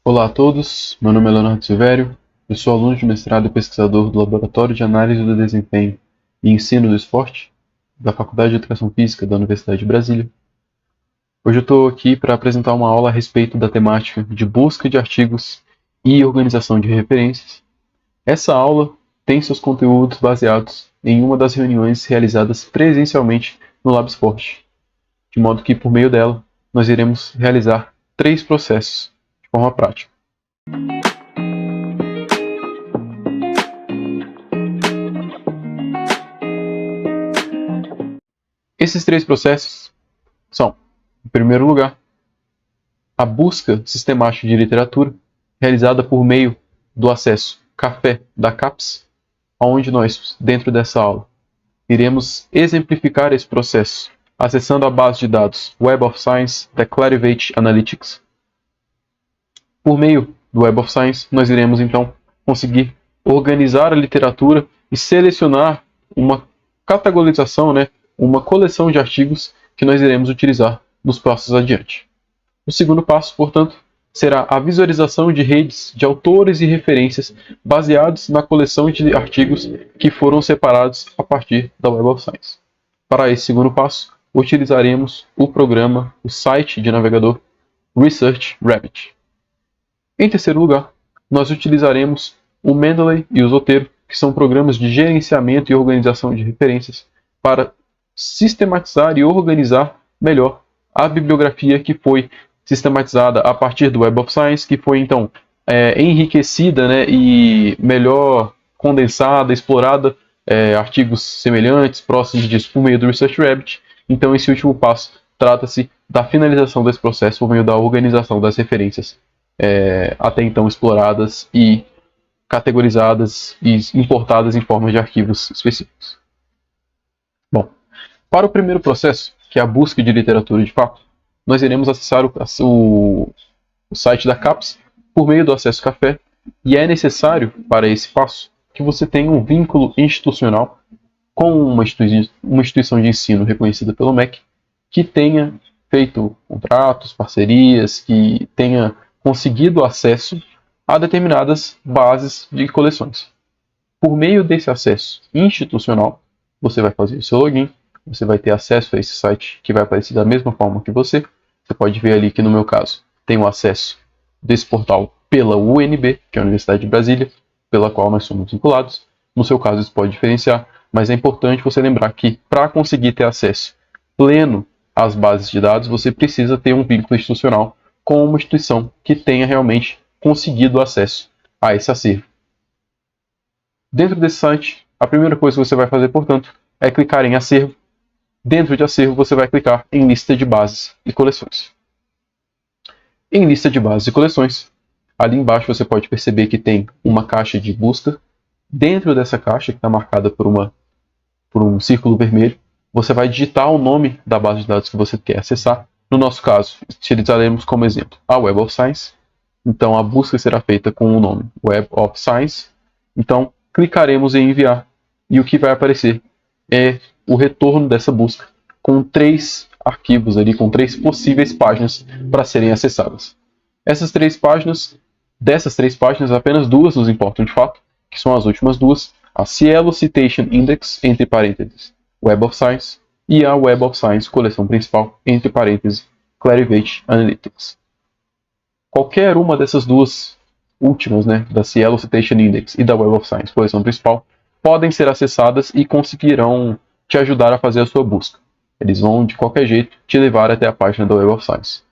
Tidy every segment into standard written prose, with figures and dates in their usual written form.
Olá a todos, meu nome é Leonardo Silvério, eu sou aluno de mestrado e pesquisador do Laboratório de Análise do Desempenho e Ensino do Esporte da Faculdade de Educação Física da Universidade de Brasília. Hoje eu estou aqui para apresentar uma aula a respeito da temática de busca de artigos e organização de referências. Essa aula tem seus conteúdos baseados em uma das reuniões realizadas presencialmente no LabSport, de modo que, por meio dela, nós iremos realizar 3 processos de forma prática. Esses 3 processos são, em primeiro lugar, a busca sistemática de literatura, realizada por meio do acesso Café da CAPES, onde nós, dentro dessa aula, iremos exemplificar esse processo acessando a base de dados Web of Science da Clarivate Analytics. Por meio do Web of Science, nós iremos então conseguir organizar a literatura e selecionar uma categorização, uma coleção de artigos que nós iremos utilizar nos passos adiante. O segundo passo, portanto, será a visualização de redes de autores e referências baseados na coleção de artigos que foram separados a partir da Web of Science. Para esse segundo passo, utilizaremos o site de navegador Research Rabbit. Em terceiro lugar, nós utilizaremos o Mendeley e o Zotero, que são programas de gerenciamento e organização de referências, para sistematizar e organizar melhor a bibliografia que foi sistematizada a partir do Web of Science, que foi então enriquecida e melhor condensada, explorada, artigos semelhantes, próximos disso, por meio do Research Rabbit. Então, esse último passo trata-se da finalização desse processo por meio da organização das referências até então exploradas e categorizadas e importadas em forma de arquivos específicos. Bom, para o primeiro processo, que é a busca de literatura de fato, nós iremos acessar o site da CAPES por meio do acesso café, e é necessário, para esse passo, que você tenha um vínculo institucional com uma instituição de ensino reconhecida pelo MEC, que tenha feito contratos, parcerias, que tenha conseguido acesso a determinadas bases de coleções. Por meio desse acesso institucional, você vai fazer o seu login, você vai ter acesso a esse site que vai aparecer da mesma forma que você. Você pode ver ali que, no meu caso, tenho acesso desse portal pela UNB, que é a Universidade de Brasília, pela qual nós somos vinculados. No seu caso, isso pode diferenciar, mas é importante você lembrar que, para conseguir ter acesso pleno às bases de dados, você precisa ter um vínculo institucional com uma instituição que tenha realmente conseguido acesso a esse acervo. Dentro desse site, a primeira coisa que você vai fazer, portanto, é clicar em acervo. Dentro de acervo, você vai clicar em lista de bases e coleções. Em lista de bases e coleções, ali embaixo você pode perceber que tem uma caixa de busca. Dentro dessa caixa, que está marcada por um círculo vermelho, você vai digitar o nome da base de dados que você quer acessar. No nosso caso, utilizaremos como exemplo a Web of Science. Então, a busca será feita com o nome Web of Science. Então, clicaremos em enviar, e o que vai aparecer é o retorno dessa busca com 3 arquivos ali, com 3 possíveis páginas para serem acessadas. Dessas 3 páginas, apenas 2 nos importam de fato, que são as últimas 2, a Cielo Citation Index, entre parênteses, Web of Science, e a Web of Science, coleção principal, entre parênteses, Clarivate Analytics. Qualquer uma dessas 2 últimas, da Cielo Citation Index e da Web of Science, coleção principal, podem ser acessadas e conseguirão te ajudar a fazer a sua busca. Eles vão, de qualquer jeito, te levar até a página da Web of Science.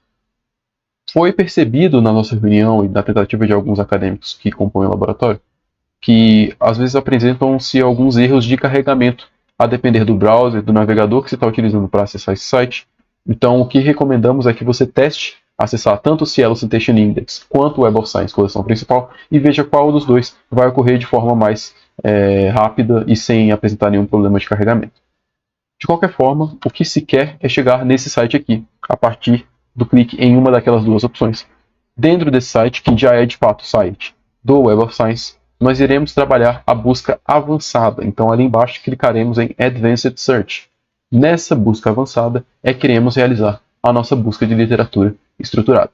Foi percebido na nossa reunião e na tentativa de alguns acadêmicos que compõem o laboratório que, às vezes, apresentam-se alguns erros de carregamento, a depender do browser, do navegador que você está utilizando para acessar esse site. Então, o que recomendamos é que você teste acessar tanto o Cielo Citation Index quanto o Web of Science, coleção principal, e veja qual dos dois vai ocorrer de forma mais rápida e sem apresentar nenhum problema de carregamento. De qualquer forma, o que se quer é chegar nesse site aqui, a partir do clique em uma daquelas 2 opções. Dentro desse site, que já é de fato o site do Web of Science, nós iremos trabalhar a busca avançada. Então, ali embaixo, clicaremos em Advanced Search. Nessa busca avançada é que iremos realizar a nossa busca de literatura estruturada.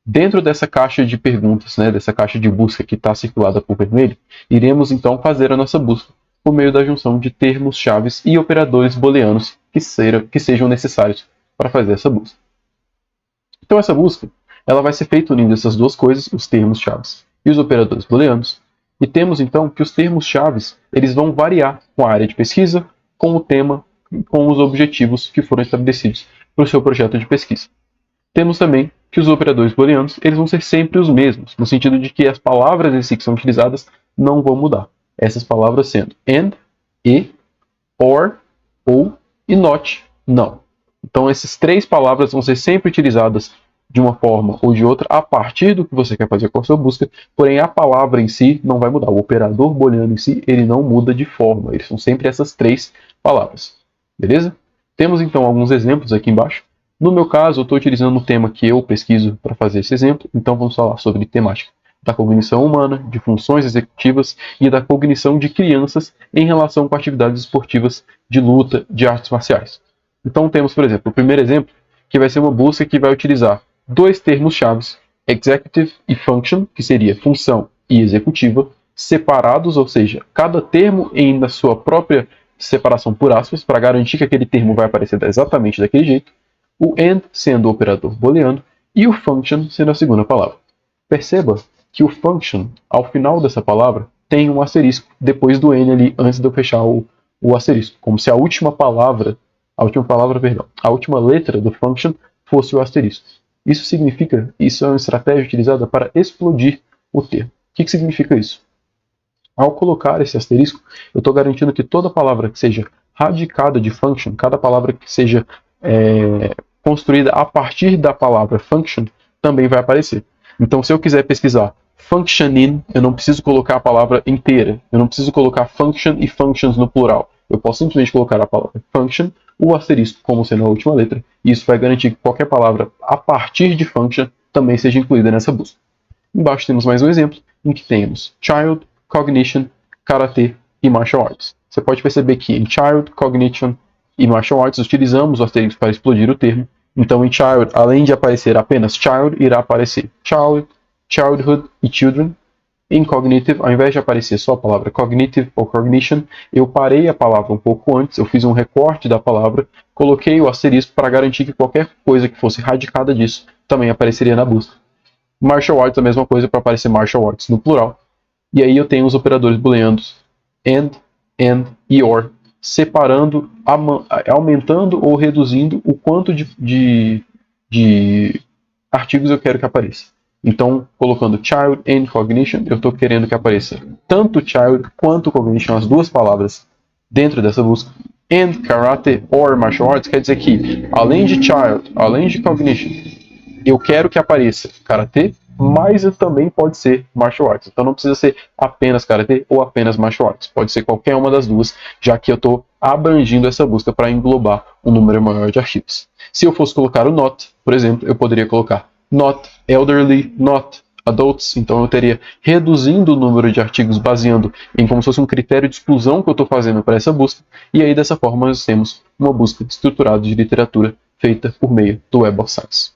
Dentro dessa caixa de perguntas, né, dessa caixa de busca que está circulada por vermelho, iremos então fazer a nossa busca por meio da junção de termos-chave e operadores booleanos que sejam necessários para fazer essa busca. Então essa busca ela vai ser feita unindo essas duas coisas, os termos-chave e os operadores booleanos, e temos então que os termos-chave eles vão variar com a área de pesquisa, com o tema, com os objetivos que foram estabelecidos para o seu projeto de pesquisa. Temos também que os operadores booleanos eles vão ser sempre os mesmos, no sentido de que as palavras em si que são utilizadas não vão mudar. Essas palavras sendo and, e, or, ou e not, não. Então essas três palavras vão ser sempre utilizadas de uma forma ou de outra a partir do que você quer fazer com a sua busca, porém a palavra em si não vai mudar. O operador booleano em si ele não muda de forma, eles são sempre essas três palavras. Beleza? Temos então alguns exemplos aqui embaixo. No meu caso, eu estou utilizando o tema que eu pesquiso para fazer esse exemplo, então vamos falar sobre temática da cognição humana, de funções executivas e da cognição de crianças em relação com atividades esportivas de luta, de artes marciais. Então temos, por exemplo, o primeiro exemplo, que vai ser uma busca que vai utilizar dois termos-chave, executive e function, que seria função e executiva, separados, ou seja, cada termo na sua própria separação por aspas, para garantir que aquele termo vai aparecer exatamente daquele jeito, o and sendo o operador booleano e o function sendo a segunda palavra. Perceba que o function, ao final dessa palavra, tem um asterisco depois do n ali, antes de eu fechar o asterisco, como se a última letra do function fosse o asterisco. Isso é uma estratégia utilizada para explodir o termo. O que significa isso? Ao colocar esse asterisco, eu estou garantindo que toda palavra que seja radicada de function, cada palavra que seja construída a partir da palavra function, também vai aparecer. Então, se eu quiser pesquisar functioning, eu não preciso colocar a palavra inteira. Eu não preciso colocar function e functions no plural. Eu posso simplesmente colocar a palavra function, o asterisco como sendo a última letra, e isso vai garantir que qualquer palavra a partir de function também seja incluída nessa busca. Embaixo temos mais um exemplo, em que temos child, cognition, karate e martial arts. Você pode perceber que em child, cognition e martial arts utilizamos o asterisco para explodir o termo. Então em child, além de aparecer apenas child, irá aparecer child, childhood e children. Em cognitive, ao invés de aparecer só a palavra cognitive ou cognition, eu parei a palavra um pouco antes, eu fiz um recorte da palavra, coloquei o asterisco para garantir que qualquer coisa que fosse radicada disso também apareceria na busca. Martial arts, a mesma coisa, para aparecer martial arts no plural. E aí eu tenho os operadores booleanos and e or, separando, aumentando ou reduzindo o quanto de artigos eu quero que apareça. Então, colocando child and cognition, eu estou querendo que apareça tanto child quanto cognition, as duas palavras, dentro dessa busca. And karate or martial arts quer dizer que, além de child, além de cognition, eu quero que apareça karatê, mas também pode ser martial arts. Então não precisa ser apenas karatê ou apenas martial arts. Pode ser qualquer uma das duas, já que eu estou abrangindo essa busca para englobar um número maior de artigos. Se eu fosse colocar o not, por exemplo, eu poderia colocar not elderly, not adults. Então eu teria reduzindo o número de artigos baseando em como se fosse um critério de exclusão que eu estou fazendo para essa busca. E aí dessa forma nós temos uma busca estruturada de literatura feita por meio do Web of Science.